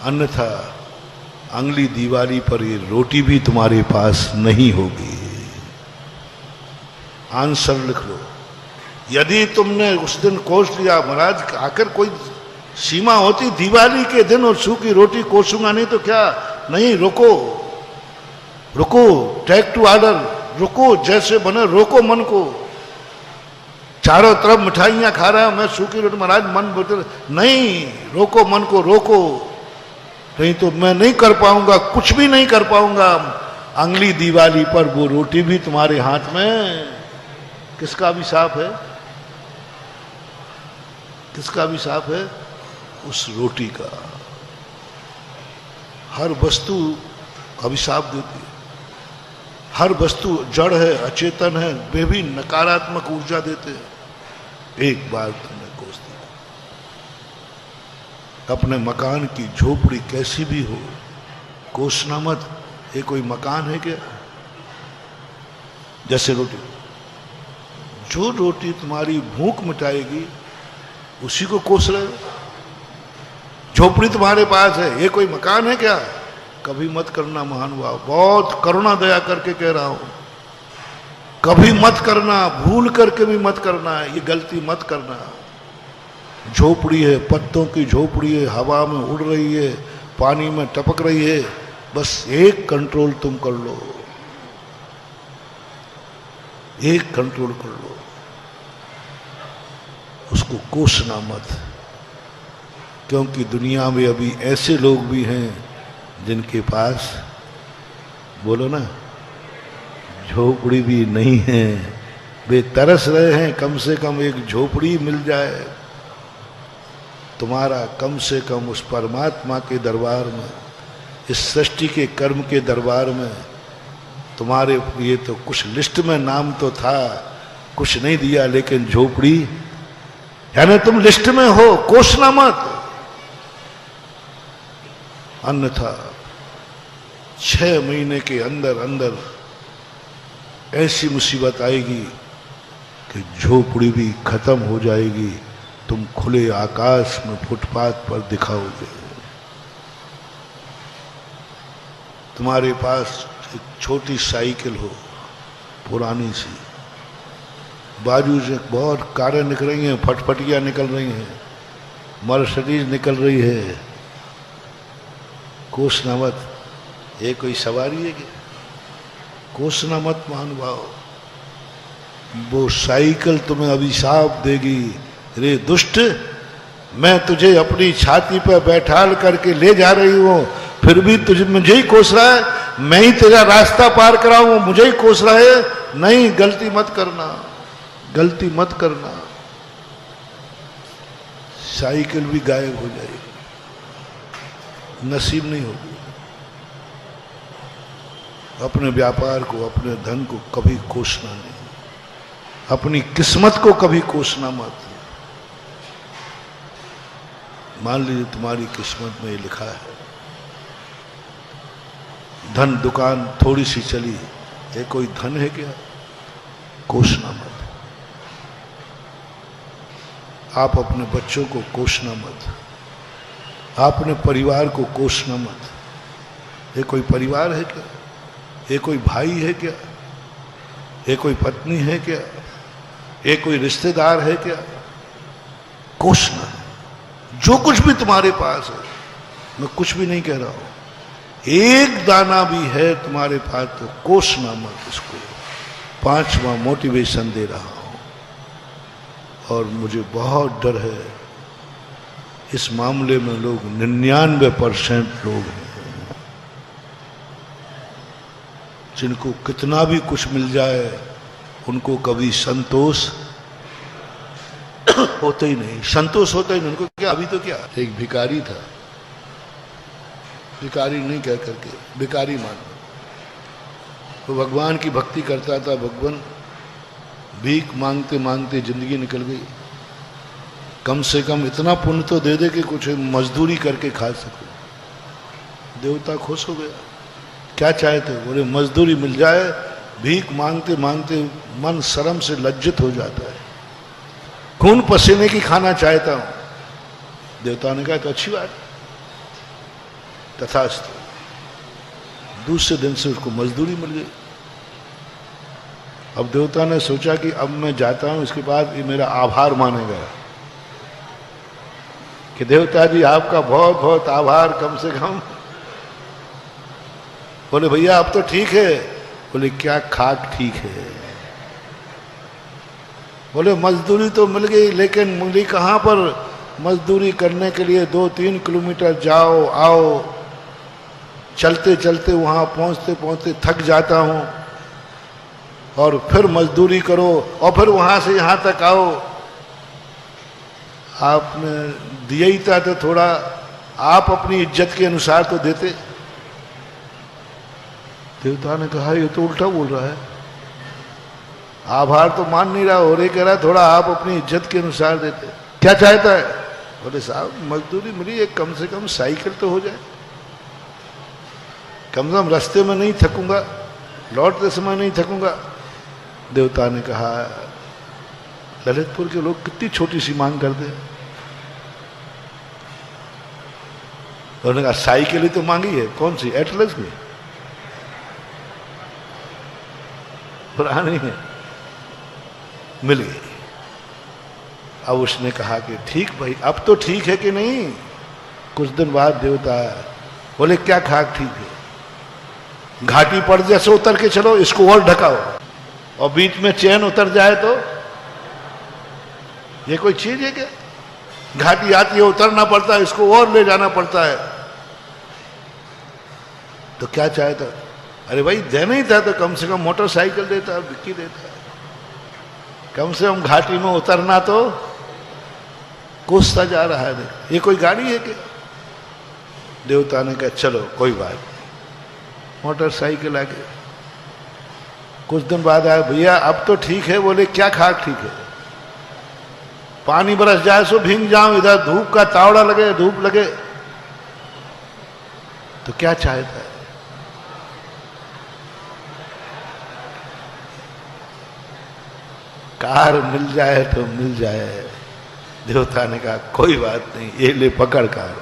अन्यथा अगली दिवाली पर ये रोटी भी तुम्हारे पास नहीं होगी। आंसर लिख लो। यदि तुमने उस दिन कोस लिया, महाराज आकर कोई सीमा होती, दिवाली के दिन और सूखी रोटी कोसूंगा नहीं तो क्या। नहीं, रुको रुको, टेक टू ऑर्डर, रुको, जैसे बने रोको मन को। चारों तरफ मिठाइयां खा रहा है, मैं सूखी रोटी, महाराज मन बोलते नहीं, रोको मन को, रोको, नहीं तो मैं नहीं कर पाऊंगा, कुछ भी नहीं कर पाऊंगा। अगली दिवाली पर वो रोटी भी तुम्हारे हाथ में। किसका अभिशाप है, किसका अभिशाप है? उस रोटी का। हर वस्तु अभिशाप देती है। हर वस्तु जड़ है, अचेतन है, वे भी नकारात्मक ऊर्जा देते हैं। एक बार तुमने कोस दिया। अपने मकान की झोपड़ी कैसी भी हो, कोसना मत। ये कोई मकान है क्या? जैसे रोटी, जो रोटी तुम्हारी भूख मिटाएगी उसी को कोस रहे हो। झोपड़ी तुम्हारे पास है, ये कोई मकान है क्या? कभी मत करना महानुभाव, बहुत करुणा दया करके कह रहा हूं, कभी मत करना, भूल करके भी मत करना, ये गलती मत करना। झोपड़ी है, पत्तों की झोपड़ी है, हवा में उड़ रही है, पानी में टपक रही है, बस एक कंट्रोल तुम कर लो, एक कंट्रोल कर लो, उसको कोसना मत। क्योंकि दुनिया में अभी ऐसे लोग भी हैं जिनके पास, बोलो ना, झोपड़ी भी नहीं है, वे तरस रहे हैं कम से कम एक झोपड़ी मिल जाए। तुम्हारा कम से कम उस परमात्मा के दरबार में, इस सृष्टि के कर्म के दरबार में तुम्हारे लिए तो कुछ लिस्ट में नाम तो था, कुछ नहीं दिया, लेकिन झोपड़ी, यानी तुम लिस्ट में हो, कोसना मत, अन्यथा 6 महीने के अंदर अंदर ऐसी मुसीबत आएगी कि झोपड़ी भी खत्म हो जाएगी, तुम खुले आकाश में फुटपाथ पर दिखाओगे। तुम्हारे पास एक छोटी साइकिल हो, पुरानी सी, बाजू से बहुत कारें निकल रही हैं, फटफटियां निकल रही हैं, मर्सिडीज निकल रही है, कोसना मत। ये कोई सवारी है क्या? कोसना मत महानुभाव, वो साइकिल तुम्हें अभिशाप देगी। रे दुष्ट, मैं तुझे अपनी छाती पर बैठाल करके ले जा रही हूं, फिर भी तुझे मुझे ही कोस रहा है, मैं ही तेरा रास्ता पार कराऊं, मुझे ही कोस रहा है। नहीं, गलती मत करना, गलती मत करना, साइकिल भी गायब हो जाएगी, नसीब नहीं होगी। अपने व्यापार को, अपने धन को कभी कोसना नहीं, अपनी किस्मत को कभी कोसना मत। मान लीजिए तुम्हारी किस्मत में ये लिखा है धन, दुकान थोड़ी सी चली, ये कोई धन है क्या? कोसना मत। आप अपने बच्चों को कोसना मत, अपने परिवार को कोसना मत। ये कोई परिवार है क्या? ये कोई भाई है क्या? ये कोई पत्नी है क्या? ये कोई रिश्तेदार है क्या? कोसना। जो कुछ भी तुम्हारे पास है, मैं कुछ भी नहीं कह रहा हूं, एक दाना भी है तुम्हारे पास तो कोसना मत इसको। 5वां मोटिवेशन दे रहा हूं। और मुझे बहुत डर है, इस मामले में लोग 99% लोग हैं जिनको कितना भी कुछ मिल जाए उनको कभी संतोष होता ही नहीं, संतोष होता ही नहीं उनको। क्या अभी तो क्या, एक भिखारी था, भिखारी नहीं कह करके भिखारी मान, वो भगवान की भक्ति करता था। भगवान, भीख मांगते मांगते जिंदगी निकल गई, कम से कम इतना पुण्य तो दे दे कि कुछ मजदूरी करके खा सको। देवता खुश हो गया। क्या चाहते? बोले मजदूरी मिल जाए। भीख मांगते मांगते मन शर्म से लज्जित हो जाता है, खून पसीने की खाना चाहता हूं। देवता ने कहा तो अच्छी बात, तथास्तु। दूसरे दिन से उसको मजदूरी मिल गई। अब देवता ने सोचा कि अब मैं जाता हूं, इसके बाद ये मेरा आभार मानेगा कि देवता जी आपका बहुत बहुत आभार, कम से कम। बोले भैया अब तो ठीक है। बोले क्या खाक ठीक है? बोले मजदूरी तो मिल गई, लेकिन मिली कहाँ पर? मजदूरी करने के लिए 2-3 किलोमीटर जाओ आओ, चलते चलते वहाँ पहुँचते पहुँचते थक जाता हूँ, और फिर मजदूरी करो और फिर वहाँ से यहाँ तक आओ। आपने दिया ही था तो थोड़ा आप अपनी इज्जत के अनुसार तो देते। देवता ने कहा ये तो उल्टा बोल रहा है, आभार तो मान नहीं रहा, और ये कह रहा है थोड़ा आप अपनी इज्जत के अनुसार देते। क्या चाहता है? बोले साहब मजदूरी मिली, एक कम से कम साइकिल तो हो जाए, कम से कम रास्ते में नहीं थकूंगा, लौटते समय नहीं थकूंगा। देवता ने कहा ललितपुर के लोग कितनी छोटी सी मांग करते हैं। उन्होंने कहा साइकिल ही तो मांगी है, कौन सी, एटलस की, पुरानी है, मिल गई। अब उसने कहा कि ठीक भाई, अब तो ठीक है कि नहीं। कुछ दिन बाद देवता बोले क्या खाक ठीक है, घाटी पर जैसे उतर के चलो, इसको और ढकाओ, और बीच में चैन उतर जाए तो ये कोई चीज है क्या? घाटी आती है, उतरना पड़ता है, इसको और ले जाना पड़ता है। तो क्या चाहता, अरे भाई देना ही था तो कम से कम मोटरसाइकिल देता, बिक्की देता, कम से कम घाटी में उतरना तो कोसता जा रहा है, ये कोई गाड़ी है क्या? देवता ने कहा चलो कोई बात नहीं, मोटरसाइकिल आ गई। कुछ दिन बाद आया, भैया अब तो ठीक है। बोले क्या खाक ठीक है, पानी बरस जाए सो भींग जाऊं, इधर धूप का तावड़ा लगे, धूप लगे, तो क्या चाहता है? कार मिल जाए तो मिल जाए। देवता ने कहा कोई बात नहीं, ये ले पकड़ कार।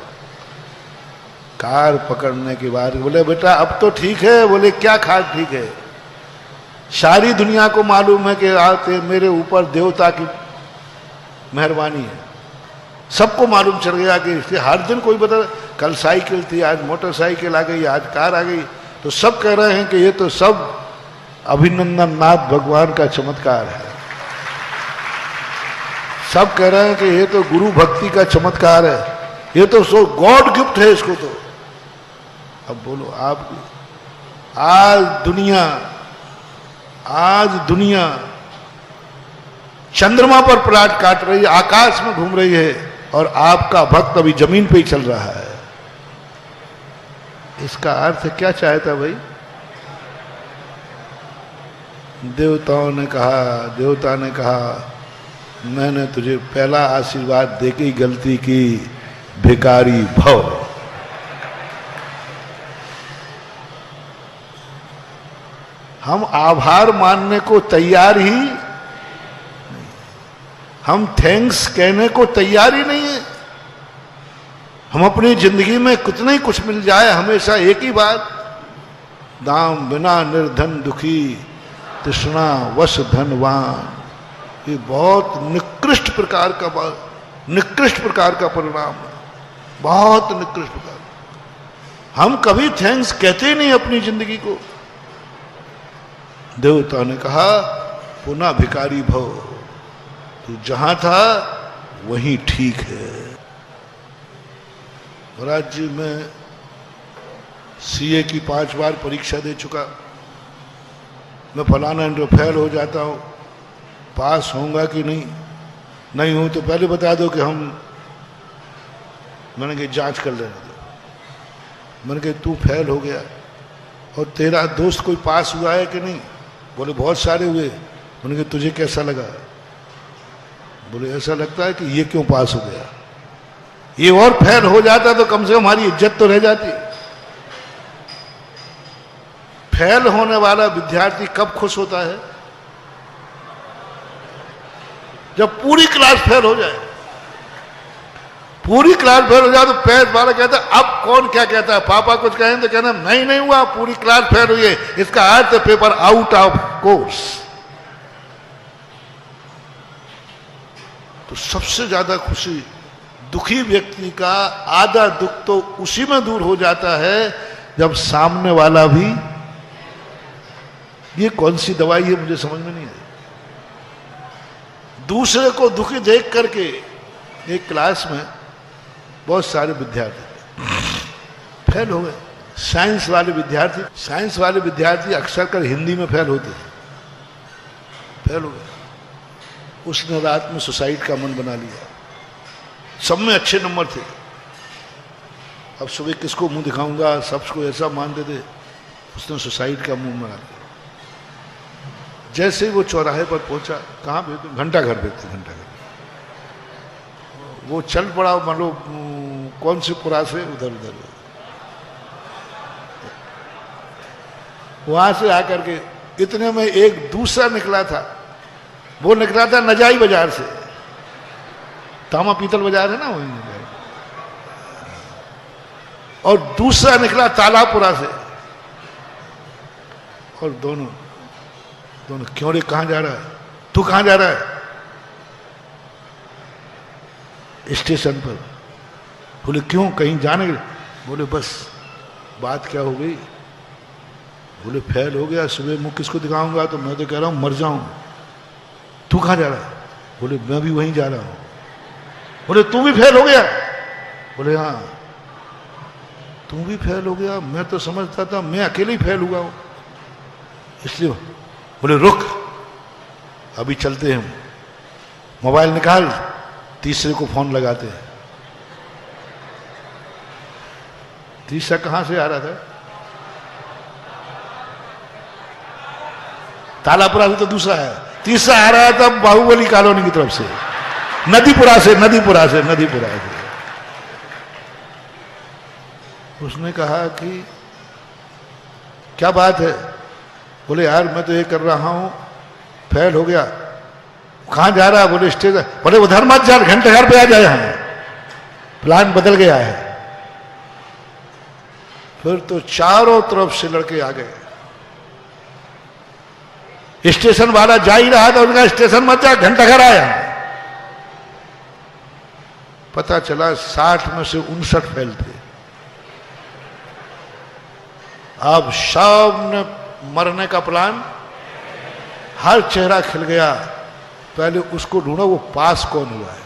कार पकड़ने के बाद बोले बेटा अब तो ठीक है। बोले क्या खाक ठीक है, सारी दुनिया को मालूम है कि आते मेरे ऊपर देवता की मेहरबानी है, सबको मालूम चल गया कि इसके हर दिन कोई बता, कल साइकिल थी, आज मोटरसाइकिल आ गई, आज कार आ गई, तो सब कह रहे हैं कि ये तो सब अभिनंदन नाथ भगवान का चमत्कार है। सब कह रहे हैं कि ये तो गुरु भक्ति का चमत्कार है, ये तो सो गॉड गिफ्ट है इसको तो। अब बोलो आप, आज दुनिया चंद्रमा पर प्लाट काट रही है, आकाश में घूम रही है, और आपका भक्त अभी जमीन पे ही चल रहा है। इसका अर्थ क्या चाहता भाई? देवता ने कहा मैंने तुझे पहला आशीर्वाद देके ही गलती की, भिखारी भव। हम आभार मानने को तैयार ही नहीं, हम थैंक्स कहने को तैयार ही नहीं है। हम अपनी जिंदगी में कितना ही कुछ मिल जाए, हमेशा एक ही बात, दाम बिना निर्धन दुखी, तृष्णा वश धनवान। ये बहुत निकृष्ट प्रकार का परिणाम है, बहुत निकृष्ट प्रकार। हम कभी थैंक्स कहते ही नहीं अपनी जिंदगी को। देवता ने कहा पुनः भिखारी भव, तू जहां था वहीं ठीक है। महाराज जी मैं सीए की 5 बार परीक्षा दे चुका, मैं फलाना इंटर फेल हो जाता हूं, पास होऊंगा कि नहीं हूं तो पहले बता दो कि मैंने कहा जांच कर लेने दो। मैंने कहा तू फेल हो गया और तेरा दोस्त कोई पास हुआ है कि नहीं? बोले बहुत सारे हुए। मैंने कहा तुझे कैसा लगा? बोले ऐसा लगता है कि ये क्यों पास हो गया, ये और फेल हो जाता तो कम से कम हमारी इज्जत तो रह जाती। फेल होने वाला विद्यार्थी कब खुश होता है? जब पूरी क्लास फेल हो जाए। पूरी क्लास फेल हो जाए तो पेट वाला कहता है अब कौन क्या कहता है, पापा कुछ कहें तो कहना नहीं हुआ, पूरी क्लास फेल हुई है, इसका अर्थ है पेपर आउट ऑफ कोर्स। तो सबसे ज्यादा खुशी दुखी व्यक्ति का आधा दुख तो उसी में दूर हो जाता है जब सामने वाला भी, ये कौन सी दवाई है मुझे समझ में नहीं आई। दूसरे को दुखी देख करके, एक क्लास में बहुत सारे विद्यार्थी फेल हो गए, साइंस वाले विद्यार्थी अक्सर कर हिंदी में फेल होते हैं, फेल हो गए। उसने रात में सुसाइड का मन बना लिया, सब में अच्छे नंबर थे, अब सुबह किसको मुंह दिखाऊंगा, सबको ऐसा मानते थे, उसने सुसाइड का मुंह बना लिया। जैसे ही वो चौराहे पर पहुंचा, कहाँ पे? घंटा घर पे थे, घंटा घर। वो चल पड़ा, मान लो कौन से पुरा से उधर वहां से आकर के, इतने में एक दूसरा निकला था, वो निकला था नजाई बाजार से, तामा पीतल बाजार है ना वही। और दूसरा निकला तालापुरा से। और दोनों क्यों रे, कहां जा रहा है तू, कहां जा रहा है? स्टेशन पर। बोले क्यों, कहीं जाने? बोले बस। बात क्या हो गई? बोले फेल हो गया, सुबह मुंह किसको दिखाऊंगा, तो मैं तो कह रहा हूं मर जाऊं। तू कहां जा रहा है? बोले मैं भी वहीं जा रहा हूं। बोले तू भी फेल हो गया? बोले हाँ। तू भी फेल हो गया? मैं तो समझता था मैं अकेले ही फेल हुआ हूं, इसलिए। बोले रुक, अभी चलते हैं। मोबाइल निकाल, तीसरे को फोन लगाते हैं। तीसरा कहां से आ रहा था? तालापुरा से तो दूसरा है। तीसरा आ रहा था बाहुबली कॉलोनी की तरफ से, नदीपुरा से। उसने कहा कि क्या बात है? बोले यार मैं तो ये कर रहा हूं, फेल हो गया। कहां जा रहा है? बोले स्टेशन। बोले उधर मत जा, घंटे घर पे आ जाए, हम प्लान बदल गया है। फिर तो चारों तरफ से लड़के आ गए। स्टेशन वाला जा ही रहा था, उनका स्टेशन मत जा, घंटा घर आया। पता चला 60 में से 59 फेल थे। अब सब ने मरने का प्लान, हर चेहरा खिल गया। पहले उसको ढूंढो वो पास कौन हुआ है,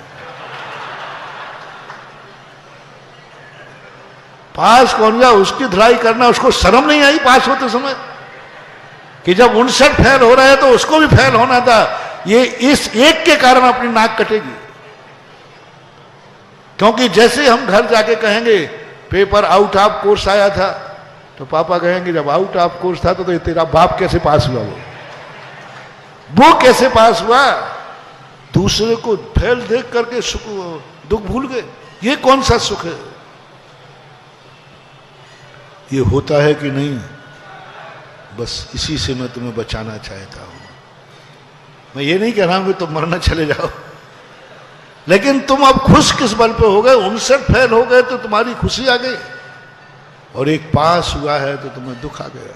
पास कौन हुआ, उसकी धुलाई करना। उसको शर्म नहीं आई पास होते समय कि जब 59 फेल हो रहे हैं तो उसको भी फेल होना था। ये इस एक के कारण अपनी नाक कटेगी। क्योंकि जैसे हम घर जाके कहेंगे पेपर आउट ऑफ कोर्स आया था, तो पापा कहेंगे जब आउट ऑफ कोर्स था तो ये तेरा बाप कैसे पास हुआ? वो कैसे पास हुआ? दूसरे को फेल देख करके सुख दुख भूल गए। ये कौन सा सुख है? ये होता है कि नहीं? बस इसी से मैं तुम्हें बचाना चाहता हूं। मैं ये नहीं कह रहा हूं कि तुम मरना चले जाओ, लेकिन तुम अब खुश किस बल पे हो गए? 59 फेल हो गए तो तुम्हारी खुशी आ गई, और एक पास हुआ है तो तुम्हें दुख आ गया।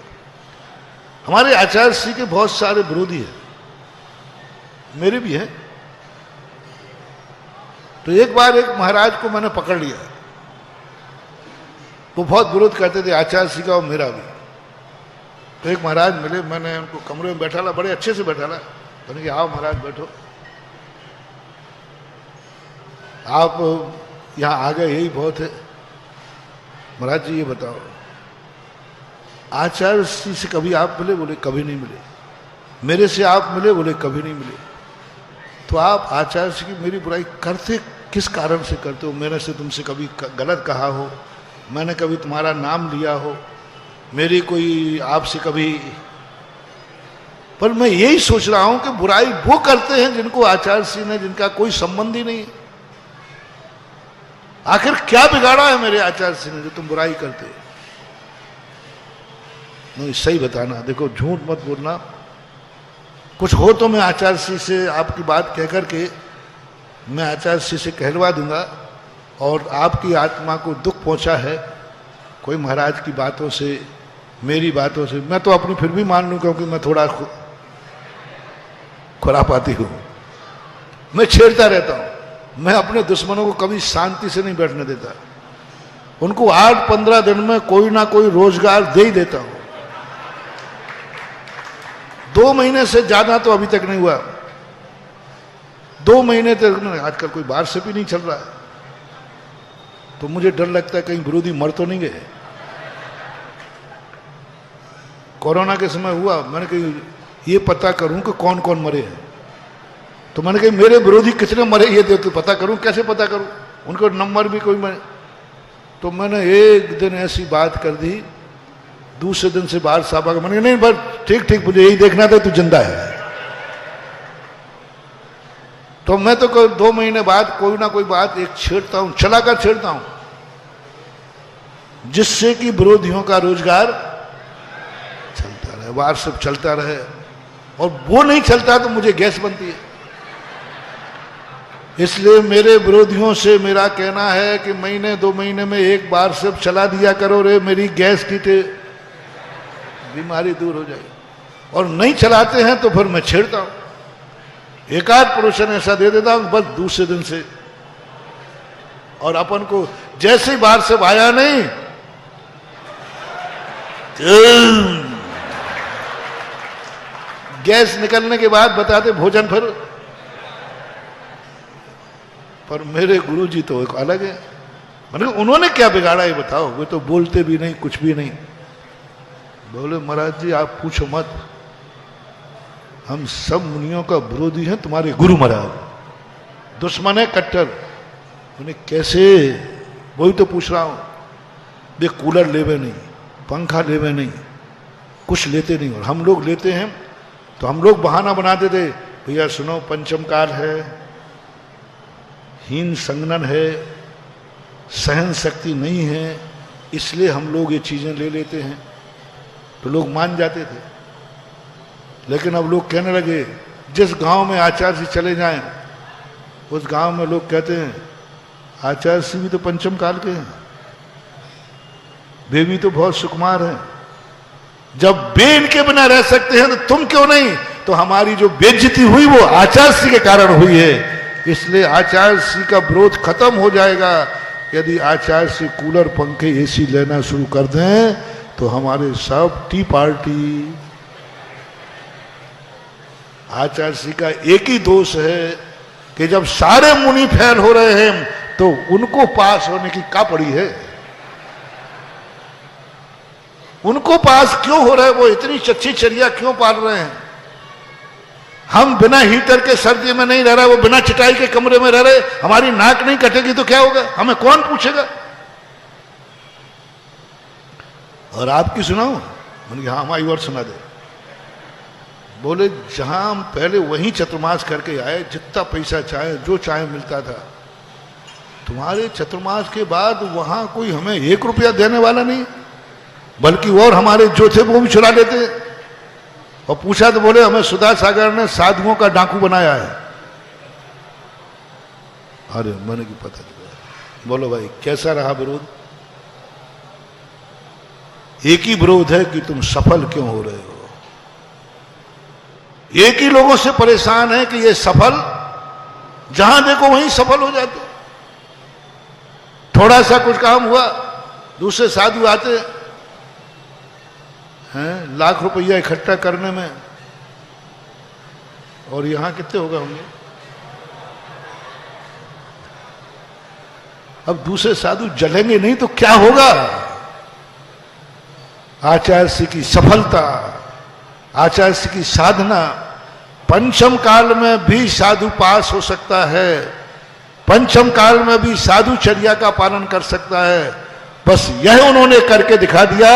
हमारे आचार्य श्री के बहुत सारे विरोधी हैं, मेरे भी हैं। तो एक बार एक महाराज को मैंने पकड़ लिया, वो बहुत विरोध करते थे आचार्य श्री का और मेरा भी। तो एक महाराज मिले, मैंने उनको कमरे में बैठा ला, बड़े अच्छे से बैठा ला। मैंने कहा आओ महाराज बैठो, आप यहां आ गए यही बहुत है। महाराज जी ये बताओ, आचार्य श्री से कभी आप मिले? बोले कभी नहीं मिले। मेरे से आप मिले? बोले कभी नहीं मिले। तो आप आचार्य श्री की मेरी बुराई करते किस कारण से करते हो? मैंने से तुमसे कभी गलत कहा हो? मैंने कभी तुम्हारा नाम लिया हो? मेरी कोई आपसे कभी? पर मैं यही सोच रहा हूं कि बुराई वो करते हैं जिनको आचार्य श्री ने, जिनका कोई संबंध ही नहीं। आखिर क्या बिगाड़ा है मेरे आचार्य श्री ने जो तुम बुराई करते? नहीं सही बताना, देखो झूठ मत बोलना। कुछ हो तो मैं आचार्य श्री से आपकी बात कह करके मैं आचार्य श्री से कहलवा दूंगा। और आपकी आत्मा को दुख पहुंचा है कोई महाराज की बातों से, मेरी बातों से, मैं तो अपनी फिर भी मान लूं, क्योंकि मैं थोड़ा खुरापाती हूं। मैं छेड़ता रहता हूं। मैं अपने दुश्मनों को कभी शांति से नहीं बैठने देता। उनको 8-15 दिन में कोई ना कोई रोजगार दे ही देता हूं। 2 महीने से ज्यादा तो अभी तक नहीं हुआ। 2 महीने तक आजकल कोई बाहर से भी नहीं चल रहा है, तो मुझे डर लगता है कहीं विरोधी मर तो नहीं गए। कोरोना के समय हुआ, मैंने कही ये पता करूं कि कौन कौन मरे हैं। तो मैंने कही मेरे विरोधी कितने मरे ये तो पता करूं। कैसे पता करूं? उनको नंबर भी कोई मरे। तो मैंने एक दिन ऐसी बात कर दी, दूसरे दिन से बाहर साहब आगे, मैंने नहीं बस ठीक मुझे यही देखना था तू जिंदा है। तो मैं तो 2 महीने बाद कोई ना कोई बात एक छेड़ता हूं, चलाकर छेड़ता हूं, जिससे कि विरोधियों का रोजगार चलता रहे, वार सब चलता रहे। और वो नहीं चलता तो मुझे गैस बनती है। इसलिए मेरे विरोधियों से मेरा कहना है कि महीने 2 महीने में एक बार सिर्फ चला दिया करो रे, मेरी गैस की बीमारी दूर हो जाएगी। और नहीं चलाते हैं तो फिर मैं छेड़ता हूं, एक आध प्रोशन ऐसा दे देता हूं बस दूसरे दिन से। और अपन को जैसे ही बाहर से आया नहीं गैस निकलने के बाद बताते भोजन फिर। पर मेरे गुरुजी तो एक अलग है, मतलब उन्होंने क्या बिगाड़ा ये बताओ। वे तो बोलते भी नहीं, कुछ भी नहीं। बोले महाराज जी आप पूछो मत, हम सब मुनियों का विरोधी हैं, तुम्हारे गुरु महाराज दुश्मन है कट्टर। उन्हें कैसे, वही तो पूछ रहा हूं। वे कूलर लेवे नहीं, पंखा लेवे नहीं, कुछ लेते नहीं। और हम लोग लेते हैं तो हम लोग बहाना बनाते थे, भैया सुनो पंचम काल है, हीन संगनन है, सहन शक्ति नहीं है, इसलिए हम लोग ये चीजें ले लेते हैं। तो लोग मान जाते थे। लेकिन अब लोग कहने लगे, जिस गांव में आचार्य जी चले जाएं उस गांव में लोग कहते हैं आचार्य जी भी तो पंचम काल के हैं, वे भी तो बहुत सुकुमार हैं। जब वे इनके बिना रह सकते हैं तो तुम क्यों नहीं? तो हमारी जो बेइज्जती हुई वो आचार्य जी के कारण हुई है। इसलिए आचार्य जी का विरोध खत्म हो जाएगा यदि आचार्य जी कूलर पंखे एसी लेना शुरू कर दें तो हमारे सब टी पार्टी। आचार्य जी का एक ही दोष है कि जब सारे मुनि फेल हो रहे हैं तो उनको पास होने की क्या पड़ी है? उनको पास क्यों हो रहा है? वो इतनी अच्छी चर्या क्यों पाल रहे हैं? हम बिना हीटर के सर्दी में नहीं रह रहे, वो बिना चटाई के कमरे में रह रहे। हमारी नाक नहीं कटेगी तो क्या होगा? हमें कौन पूछेगा? और आपकी सुनाओ? मैंने कहा हमारी और सुना दे। बोले जहां हम पहले वहीं चतुर्मास करके आए, जितना पैसा चाहे जो चाहे मिलता था, तुम्हारे चतुर्मास के बाद वहां कोई हमें 1 रुपया देने वाला नहीं, बल्कि और हमारे जो थे वो भी चुरा लेते। और पूछा तो बोले हमें सुधा सागर ने साधुओं का डाकू बनाया है। अरे मैंने की पता चला। बोलो भाई कैसा रहा विरोध? एक ही विरोध है कि तुम सफल क्यों हो रहे हो। एक ही लोगों से परेशान है कि ये सफल, जहां देखो वहीं सफल हो जाते। थोड़ा सा कुछ काम हुआ, दूसरे साधु आते हैं लाख रुपया इकट्ठा करने में, और यहां कितने होगा होंगे? अब दूसरे साधु जलेंगे नहीं तो क्या होगा? आचार्य जी की सफलता, आचार्य जी की साधना, पंचम काल में भी साधु पास हो सकता है, पंचम काल में भी साधु चर्या का पालन कर सकता है। बस यह उन्होंने करके दिखा दिया।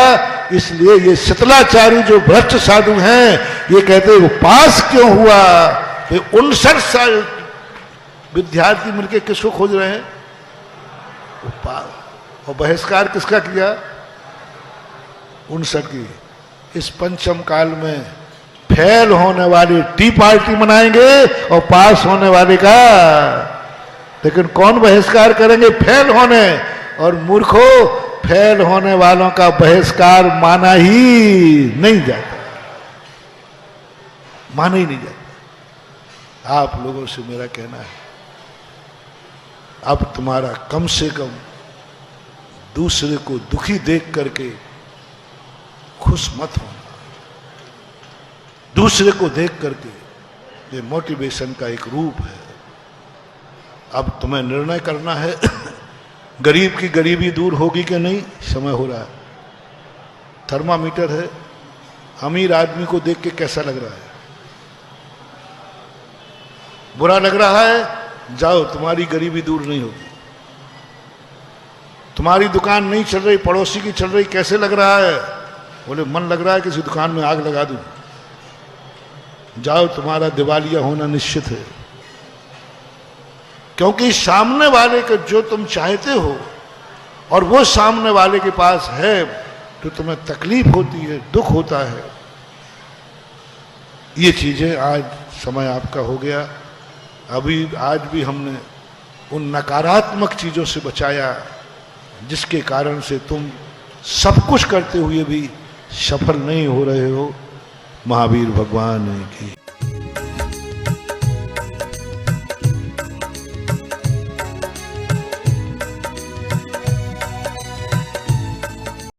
इसलिए ये शीतलाचार्य जो भ्रष्ट साधु हैं, ये कहते वो पास क्यों हुआ? ये 59 साल विद्यार्थी मिलकर किसको खोज रहे हैं? वो पास। और बहिष्कार किसका किया? 59 की। इस पंचम काल में फेल होने वाली टी पार्टी मनाएंगे और पास होने वाले का, लेकिन कौन बहिष्कार करेंगे? फेल होने। और मूर्खों, फेल होने वालों का बहिष्कार माना ही नहीं जाता, माना ही नहीं जाता। आप लोगों से मेरा कहना है, अब तुम्हारा कम से कम दूसरे को दुखी देख करके खुश मत होना। दूसरे को देख करके, ये मोटिवेशन का एक रूप है। अब तुम्हें निर्णय करना है गरीब की गरीबी दूर होगी कि नहीं। समय हो रहा है, थर्मामीटर है। अमीर आदमी को देख के कैसा लग रहा है? बुरा लग रहा है? जाओ, तुम्हारी गरीबी दूर नहीं होगी। तुम्हारी दुकान नहीं चल रही, पड़ोसी की चल रही, कैसे लग रहा है? बोले मन लग रहा है किसी दुकान में आग लगा दूं। जाओ, तुम्हारा दिवालिया होना निश्चित है। क्योंकि सामने वाले को जो तुम चाहते हो और वो सामने वाले के पास है, तो तुम्हें तकलीफ होती है, दुख होता है। ये चीजें आज समय आपका हो गया। अभी आज भी हमने उन नकारात्मक चीजों से बचाया जिसके कारण से तुम सब कुछ करते हुए भी सफल नहीं हो रहे हो। महावीर भगवान की